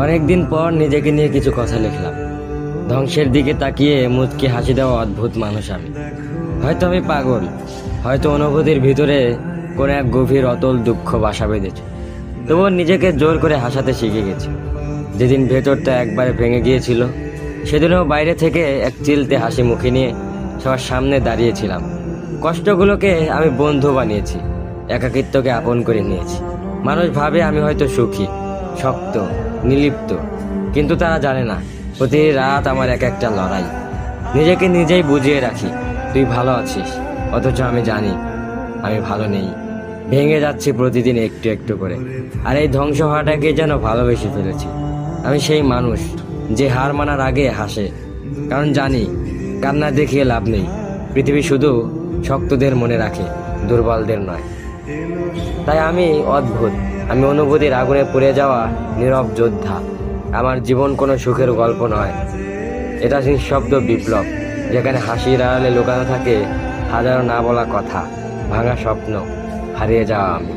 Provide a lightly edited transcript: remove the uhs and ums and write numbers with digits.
অনেকদিন পর নিজেকে নিয়ে কিছু কথা লিখলাম। ধ্বংসের দিকে তাকিয়ে মুচকি হাসি দেওয়া অদ্ভুত মানুষ আমি। হয়তো আমি পাগল, হয়তো অনুভূতির ভিতরে কোনো এক গভীর অতল দুঃখ বাসা বেঁধেছে। তবুও নিজেকে জোর করে হাসাতে শিখে গেছি। যেদিন ভেতরটা একবারে ভেঙে গিয়েছিল, সেদিনও বাইরে থেকে এক চিলতে হাসি মুখে নিয়ে সবার সামনে দাঁড়িয়েছিলাম। কষ্টগুলোকে আমি বন্ধু বানিয়েছি, একাকিত্বকে আপন করে নিয়েছি। মানুষ ভাবে আমি হয়তো সুখী, শক্ত, নির্লিপ্ত, কিন্তু তারা জানে না প্রতি রাত আমার এক একটা লড়াই। নিজেকে নিজেই বুঝিয়ে রাখি তুই ভালো আছিস, অথচ আমি জানি আমি ভালো নেই। ভেঙে যাচ্ছি প্রতিদিন একটু একটু করে, আর এই ধ্বংস হওয়াটাকে যেন ভালোবেসে ফেলেছি। আমি সেই মানুষ যে হার মানার আগে হাসে, কারণ জানি কান্না দেখিয়ে লাভ নেই। পৃথিবী শুধু শক্তদের মনে রাখে, দুর্বলদের নয়। তাই আমি অদ্ভুত, আমি অনুভূতির আগুনে পুড়ে যাওয়া নীরব যোদ্ধা। আমার জীবন কোনো সুখের গল্প নয়, এটা নিঃশব্দ বিপ্লব, যেখানে হাসির আড়ালে লুকানো থাকে হাজারো না বলা কথা, ভাঙা স্বপ্ন, হারিয়ে যাওয়া আমি।